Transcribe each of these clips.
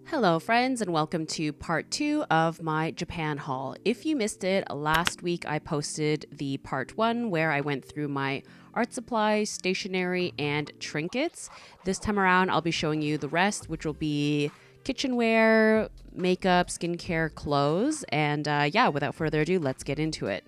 Hello friends, and welcome to part 2 of my Japan haul. If you missed it, last week I posted the part 1 where I went through my art supplies, stationery, and trinkets. This time around I'll be showing you the rest, which will be kitchenware, makeup, skincare, clothes, and without further ado, let's get into it.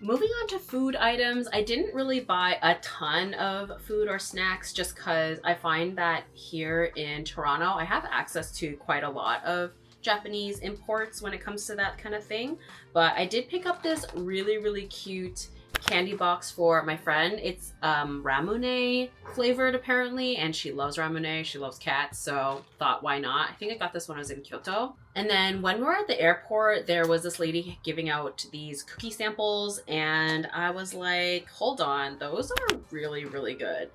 Moving on to food items, I didn't really buy a ton of food or snacks just because I find that here in Toronto, I have access to quite a lot of Japanese imports when it comes to that kind of thing. But I did pick up this really cute candy box for my friend. It's ramune flavored apparently, and she loves ramune, she loves cats, so thought why not. I think I got this when I was in Kyoto. And then when we were at the airport, there was this lady giving out these cookie samples, and I was like, hold on, those are really good.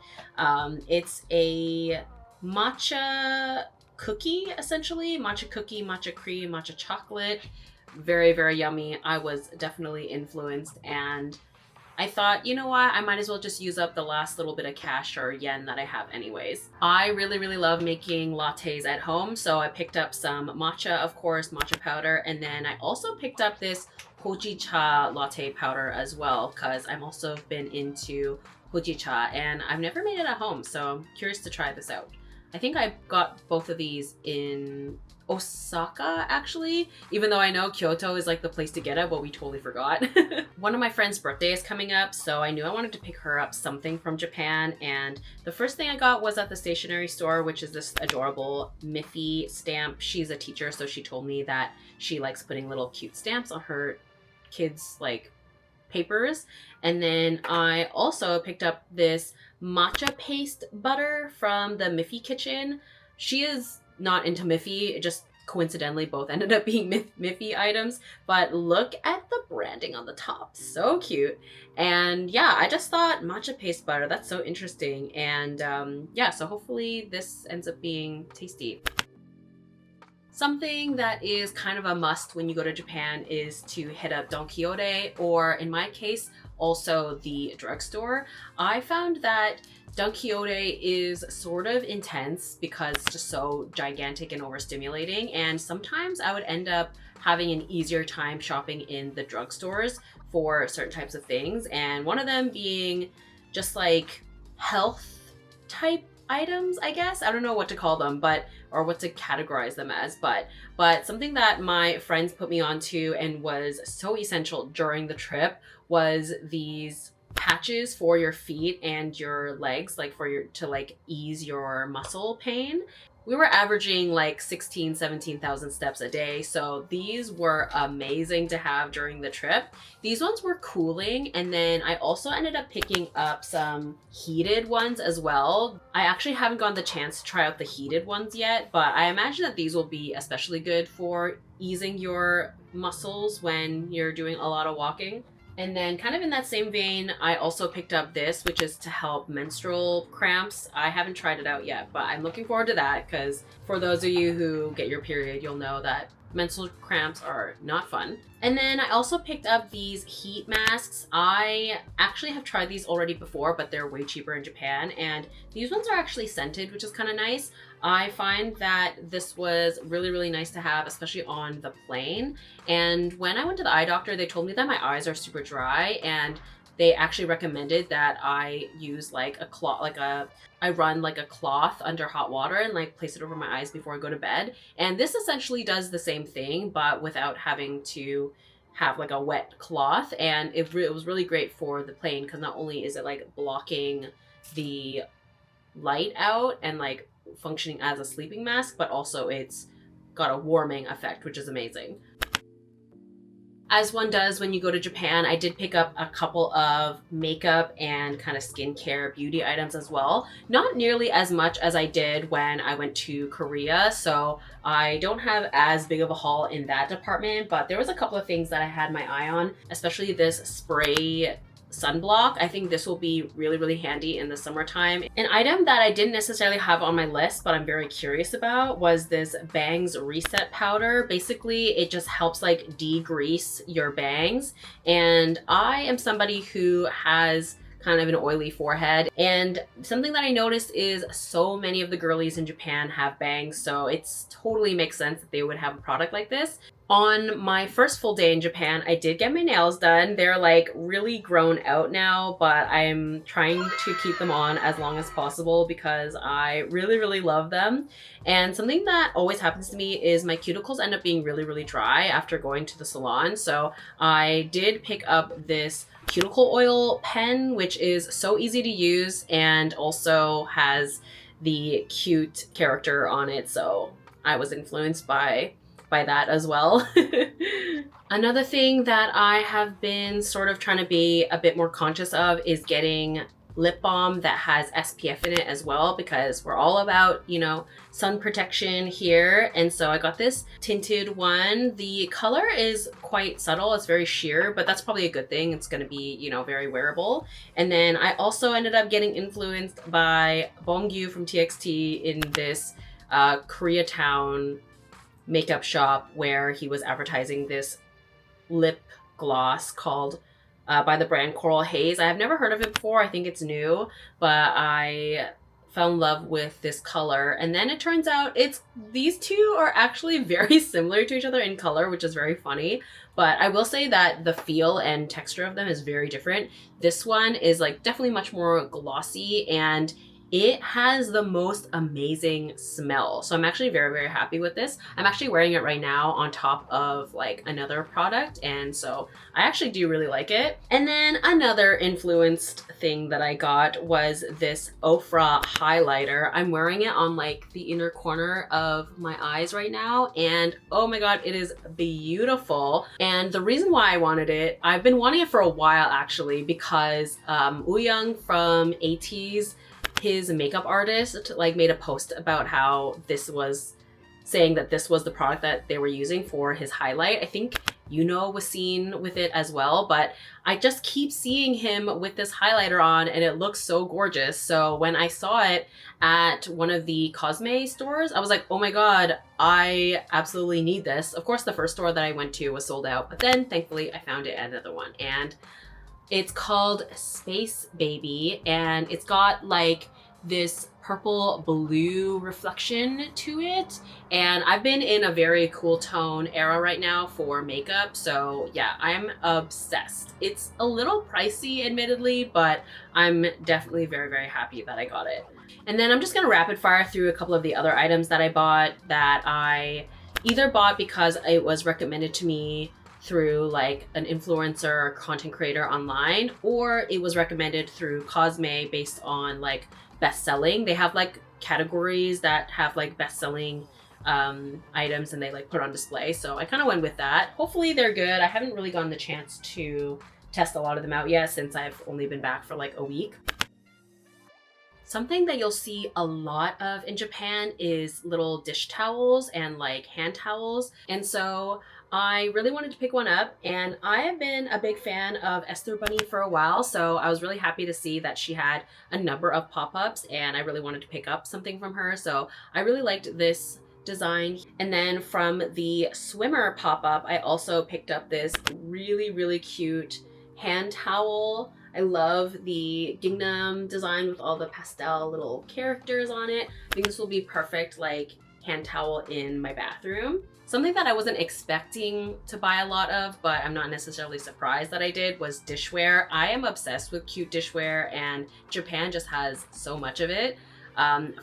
It's a matcha cookie, essentially. Matcha cookie, matcha cream, matcha chocolate. Very yummy. I was definitely influenced, and I thought, you know what, I might as well just use up the last little bit of cash or yen that I have anyways. I really love making lattes at home, so I picked up some matcha, of course, matcha powder, and then I also picked up this hojicha latte powder as well, because I've also been into hojicha, and I've never made it at home, so I'm curious to try this out. I think I got both of these in Osaka, actually, even though I know Kyoto is like the place to get it, but we totally forgot. One of my friend's birthday is coming up, so I knew I wanted to pick her up something from Japan, and the first thing I got was at the stationery store, which is this adorable Miffy stamp. She's a teacher, so she told me that she likes putting little cute stamps on her kids' like papers. And then I also picked up this matcha paste butter from the Miffy kitchen. She is not into Miffy, just coincidentally both ended up being Miffy items, but look at the branding on the top, so cute. And yeah, I just thought matcha paste butter, that's so interesting. And so hopefully this ends up being tasty. Something that is kind of a must when you go to Japan is to hit up Don Quixote, or in my case, also the drugstore. I found that Don Quixote is sort of intense because it's just so gigantic and overstimulating, and sometimes I would end up having an easier time shopping in the drugstores for certain types of things, and one of them being just like health type items, I guess. I don't know what to call them, or what to categorize them as, but something that my friends put me onto and was so essential during the trip was these patches for your feet and your legs, like to ease your muscle pain. We were averaging like 17,000 steps a day, so these were amazing to have during the trip. These ones were cooling, and then I also ended up picking up some heated ones as well. I actually haven't gotten the chance to try out the heated ones yet, but I imagine that these will be especially good for easing your muscles when you're doing a lot of walking. And then kind of in that same vein, I also picked up this, which is to help menstrual cramps. I haven't tried it out yet, but I'm looking forward to that, because for those of you who get your period, you'll know that menstrual cramps are not fun. And then I also picked up these heat masks. I actually have tried these already before, but they're way cheaper in Japan, and these ones are actually scented, which is kind of nice. I find that this was really nice to have, especially on the plane. And when I went to the eye doctor, they told me that my eyes are super dry, and they actually recommended that I use like a cloth, I run like a cloth under hot water and like place it over my eyes before I go to bed. And this essentially does the same thing, but without having to have like a wet cloth. And it was really great for the plane, because not only is it like blocking the light out and like functioning as a sleeping mask, but also it's got a warming effect, which is amazing. As one does when you go to Japan, I did pick up a couple of makeup and kind of skincare beauty items as well. Not nearly as much as I did when I went to Korea, so I don't have as big of a haul in that department, but there was a couple of things that I had my eye on, especially this spray sunblock. I think this will be really handy in the summertime. An item that I didn't necessarily have on my list, but I'm very curious about, was this bangs reset powder. Basically, it just helps like degrease your bangs. And I am somebody who has kind of an oily forehead. And something that I noticed is so many of the girlies in Japan have bangs, so it's totally makes sense that they would have a product like this. On my first full day in Japan, I did get my nails done. They're like really grown out now, but I'm trying to keep them on as long as possible because I really love them. And something that always happens to me is my cuticles end up being really dry after going to the salon. So I did pick up this cuticle oil pen, which is so easy to use and also has the cute character on it. So I was influenced by that as well. Another thing that I have been sort of trying to be a bit more conscious of is getting lip balm that has SPF in it as well, because we're all about, you know, sun protection here. And so I got this tinted one. The color is quite subtle. It's very sheer, but that's probably a good thing. It's going to be, you know, very wearable. And then I also ended up getting influenced by Bongyu from TXT in this Koreatown makeup shop where he was advertising this lip gloss called by the brand Coral Haze. I have never heard of it before. I think it's new, but I fell in love with this color. And then it turns out these two are actually very similar to each other in color, which is very funny. But I will say that the feel and texture of them is very different. This one is like definitely much more glossy and it has the most amazing smell. So I'm actually very happy with this. I'm actually wearing it right now on top of like another product. And so I actually do really like it. And then another influenced thing that I got was this Ofra highlighter. I'm wearing it on like the inner corner of my eyes right now. And oh my God, it is beautiful. And the reason why I wanted it, I've been wanting it for a while actually, because Wooyoung from ATEEZ, his makeup artist, like made a post about how this was saying that this was the product that they were using for his highlight. I think Yuno was seen with it as well, but I just keep seeing him with this highlighter on and it looks so gorgeous. So when I saw it at one of the Cosme stores, I was like, oh my God, I absolutely need this. Of course, the first store that I went to was sold out, but then thankfully I found it at another one. And it's called Space Baby, and it's got like this purple blue reflection to it. And I've been in a very cool tone era right now for makeup. So yeah, I'm obsessed. It's a little pricey admittedly, but I'm definitely very happy that I got it. And then I'm just gonna rapid fire through a couple of the other items that I bought that I either bought because it was recommended to me through like an influencer or content creator online, or it was recommended through Cosme based on like best-selling. They have like categories that have like best-selling items and they like put on display. So I kind of went with that. Hopefully they're good. I haven't really gotten the chance to test a lot of them out yet since I've only been back for like a week. Something that you'll see a lot of in Japan is little dish towels and like hand towels. And so I really wanted to pick one up, and I have been a big fan of Esther Bunny for a while, so I was really happy to see that she had a number of pop-ups and I really wanted to pick up something from her. So I really liked this design. And then from the swimmer pop-up, I also picked up this really cute hand towel. I love the gingham design with all the pastel little characters on it. I think this will be perfect like hand towel in my bathroom. Something that I wasn't expecting to buy a lot of, but I'm not necessarily surprised that I did, was dishware. I am obsessed with cute dishware and Japan just has so much of it.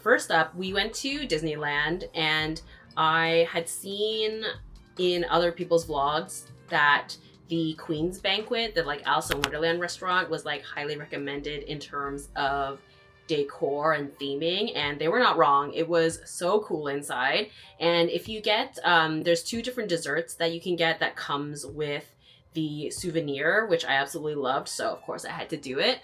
First up, we went to Disneyland and I had seen in other people's vlogs that the Queen's Banquet, the like Alice in Wonderland restaurant, was like highly recommended in terms of decor and theming, and they were not wrong. It was so cool inside. And if you get there's two different desserts that you can get that comes with the souvenir, which I absolutely loved, so of course I had to do it,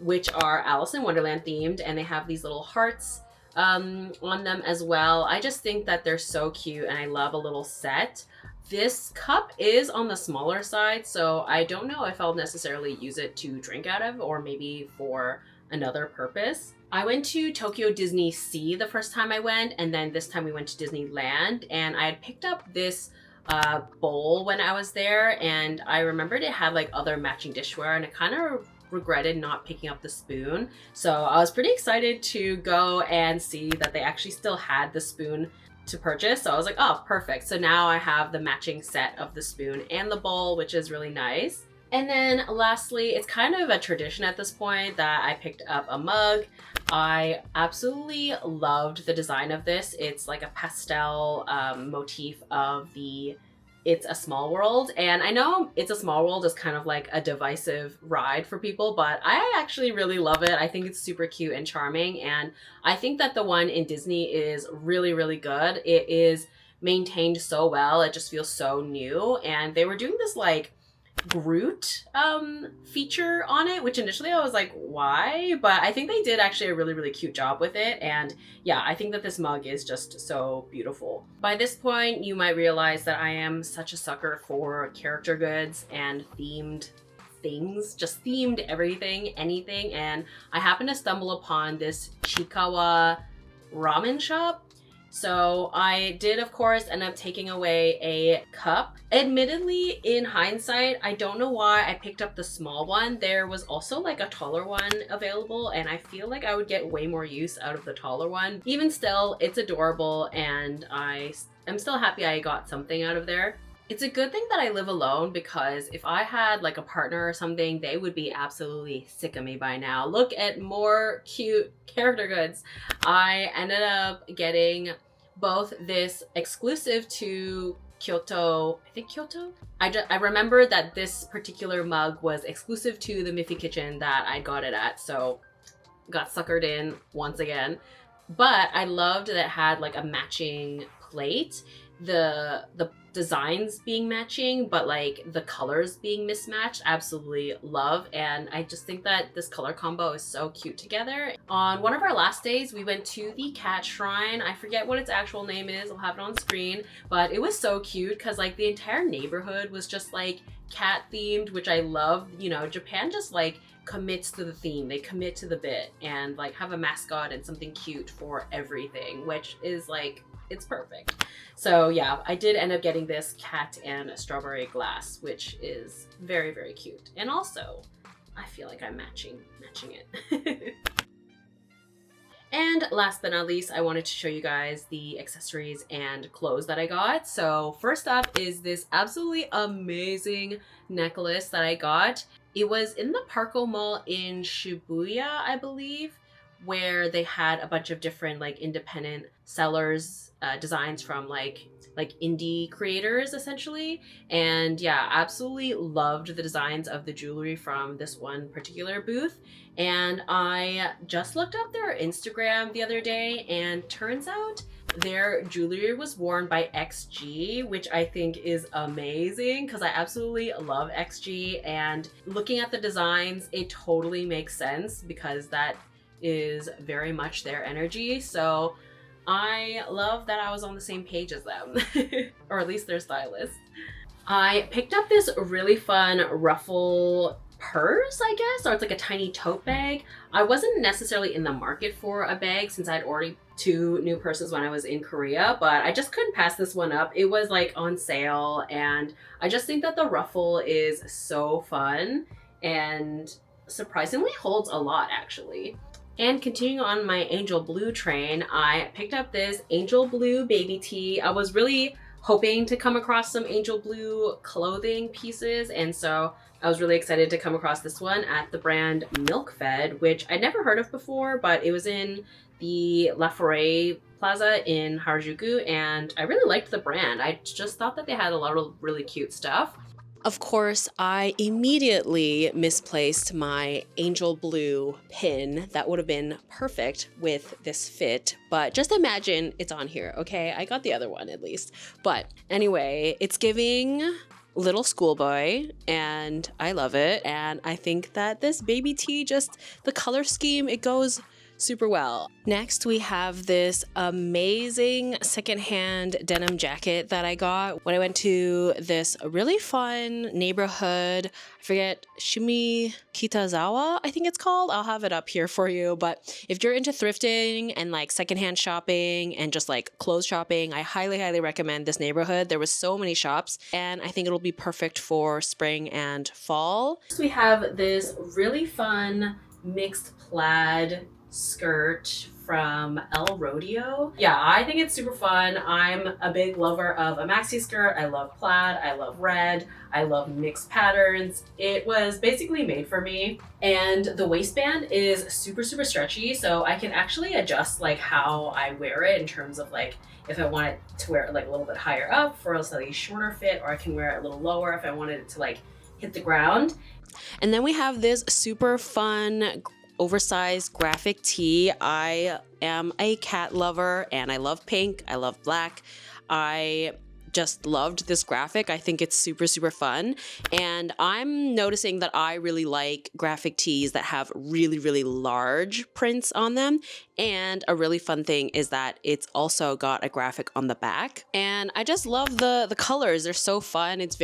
which are Alice in Wonderland themed, and they have these little hearts on them as well. I just think that they're so cute and I love a little set. This cup is on the smaller side, so I don't know if I'll necessarily use it to drink out of or maybe for another purpose. I went to Tokyo Disney Sea the first time I went, and then this time we went to Disneyland, and I had picked up this bowl when I was there, and I remembered it had like other matching dishware, and it kind of regretted not picking up the spoon. So I was pretty excited to go and see that they actually still had the spoon to purchase. So I was like, oh, perfect. So now I have the matching set of the spoon and the bowl, which is really nice. And then lastly, it's kind of a tradition at this point that I picked up a mug. I absolutely loved the design of this. It's like a pastel motif of the It's a Small World. And I know It's a Small World is kind of like a divisive ride for people, but I actually really love it. I think it's super cute and charming. And I think that the one in Disney is really, really good. It is maintained so well. It just feels so new. And they were doing this like Groot feature on it, which initially I was like, why? But I think they did actually a really, really cute job with it. And yeah, I think that this mug is just so beautiful. By this point, you might realize that I am such a sucker for character goods and themed things, just themed everything, anything. And I happened to stumble upon this Chikawa ramen shop. So I did, of course, end up taking away a cup. Admittedly, in hindsight, I don't know why I picked up the small one. There was also like a taller one available, and I feel like I would get way more use out of the taller one. Even still, it's adorable, and I am still happy I got something out of there. It's a good thing that I live alone, because if I had like a partner or something, they would be absolutely sick of me by now. Look at more cute character goods. I ended up getting both this exclusive to Kyoto, I think Kyoto? I remember that this particular mug was exclusive to the Miffy Kitchen that I got it at, so got suckered in once again. But I loved that it had like a matching plate. The designs being matching, but like the colors being mismatched, absolutely love. And I just think that this color combo is so cute together. On one of our last days, we went to the cat shrine. I forget what its actual name is, I'll have it on screen, but it was so cute because like the entire neighborhood was just like cat themed, which I love. You know, Japan just like commits to the theme, they commit to the bit, and like have a mascot and something cute for everything, which is like, it's perfect. So yeah, I did end up getting this cat and strawberry glass, which is very, very cute. And also, I feel like I'm matching it. And last but not least, I wanted to show you guys the accessories and clothes that I got. So first up is this absolutely amazing necklace that I got. It was in the Parco Mall in Shibuya, I believe, where they had a bunch of different like independent sellers, designs from like indie creators essentially. And yeah, absolutely loved the designs of the jewelry from this one particular booth. And I just looked up their Instagram the other day, and turns out their jewelry was worn by XG, which I think is amazing because I absolutely love XG. And looking at the designs, it totally makes sense because that is very much their energy. So I love that I was on the same page as them, or at least their stylist. I picked up this really fun ruffle purse, I guess, or it's like a tiny tote bag. I wasn't necessarily in the market for a bag since I'd already 2 new purses when I was in Korea, but I just couldn't pass this one up. It was like on sale, and I just think that the ruffle is so fun and surprisingly holds a lot actually. And continuing on my Angel Blue train, I picked up this Angel Blue baby tee. I was really hoping to come across some Angel Blue clothing pieces, and so I was really excited to come across this one at the brand Milk Fed, which I'd never heard of before, but it was in the La Forêt Plaza in Harajuku, and I really liked the brand. I just thought that they had a lot of really cute stuff. Of course, I immediately misplaced my Angel Blue pin that would have been perfect with this fit, but just imagine it's on here, okay? I got the other one at least. But anyway, it's giving little schoolboy, and I love it. And I think that this baby tee, just the color scheme, it goes super well. Next, we have this amazing secondhand denim jacket that I got when I went to this really fun neighborhood. I forget, Shimikitazawa, I think it's called. I'll have it up here for you. But if you're into thrifting and like secondhand shopping and just like clothes shopping, I highly, highly recommend this neighborhood. There was so many shops and I think it'll be perfect for spring and fall. We have this really fun mixed plaid skirt from El Rodeo. Yeah, I think it's super fun. I'm a big lover of a maxi skirt. I love plaid, I love red, I love mixed patterns. It was basically made for me. And the waistband is super, super stretchy, so I can actually adjust like how I wear it in terms of like if I wanted to wear it like a little bit higher up for a slightly shorter fit, or I can wear it a little lower if I wanted it to like hit the ground. And then we have this super fun oversized graphic tee. I am a cat lover and I love pink. I love black. I just loved this graphic. I think it's super, super fun. And I'm noticing that I really like graphic tees that have really, really large prints on them. And a really fun thing is that it's also got a graphic on the back. And I just love the colors. They're so fun. It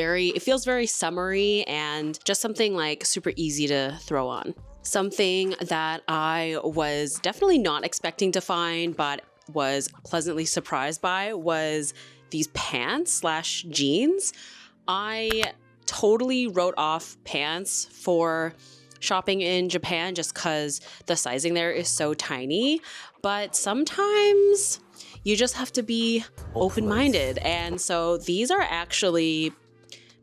feels very summery and just something like super easy to throw on. Something that I was definitely not expecting to find, but was pleasantly surprised by was these pants / jeans. I totally wrote off pants for shopping in Japan just because the sizing there is so tiny. But sometimes you just have to be open-minded. And so these are actually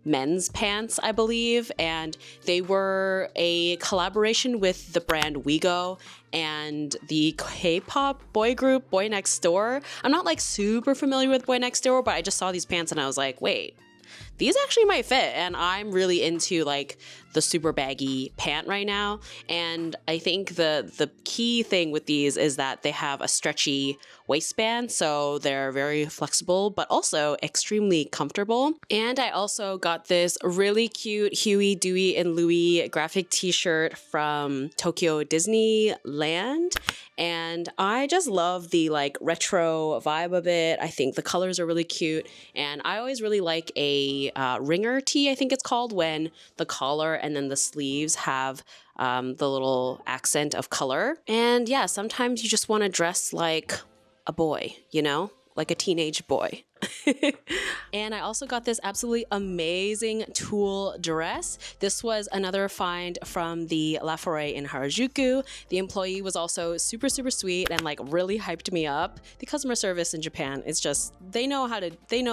men's pants, I believe, and they were a collaboration with the brand Wigo and the K-pop boy group Boy Next Door. I'm not like super familiar with Boy Next Door, but I just saw these pants and I was like, wait, these actually might fit. And I'm really into like the super baggy pant right now. And I think the key thing with these is that they have a stretchy waistband, so they're very flexible, but also extremely comfortable. And I also got this really cute Huey, Dewey, and Louie graphic t-shirt from Tokyo Disneyland. And I just love the like retro vibe of it. I think the colors are really cute. And I always really like a ringer tee, I think it's called, when the collar and then the sleeves have the little accent of color. And yeah, sometimes you just want to dress like a boy, you know, like a teenage boy. And I also got this absolutely amazing tulle dress. This was another find from the La Forêt in Harajuku. The employee was also super, super sweet and like really hyped me up. The customer service in Japan is just, they know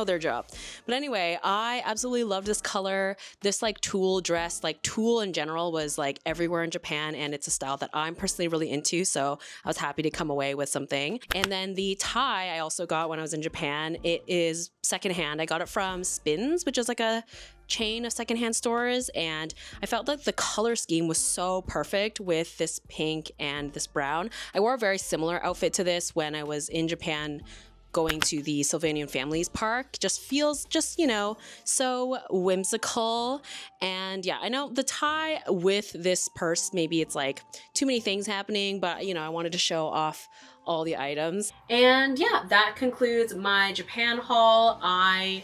their job. But anyway, I absolutely loved this color. This like tulle dress, like tulle in general was like everywhere in Japan, and it's a style that I'm personally really into. So I was happy to come away with something. And then the tie I also got when I was in Japan. It is secondhand. I got it from Spins, which is like a chain of secondhand stores, and I felt like the color scheme was so perfect with this pink and this brown. I wore a very similar outfit to this when I was in Japan going to the Sylvanian Families Park. Just feels you know, so whimsical. And yeah, I know the tie with this purse, maybe it's like too many things happening, but you know, I wanted to show off all the items. And yeah, that concludes my Japan haul. I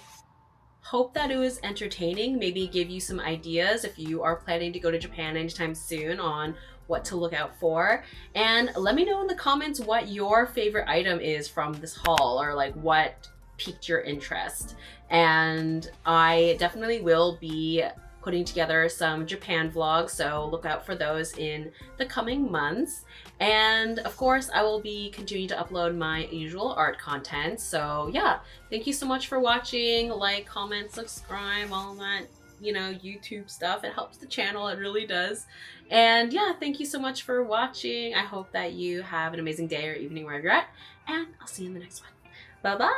hope that it was entertaining, maybe give you some ideas if you are planning to go to Japan anytime soon on what to look out for. And let me know in the comments what your favorite item is from this haul, or like what piqued your interest. And I definitely will be putting together some Japan vlogs, so look out for those in the coming months. And of course, I will be continuing to upload my usual art content. So yeah, thank you so much for watching. Like, comment, subscribe, all that, you know, YouTube stuff. It helps the channel, it really does. And yeah, thank you so much for watching. I hope that you have an amazing day or evening wherever you're at, and I'll see you in the next one. Bye-bye!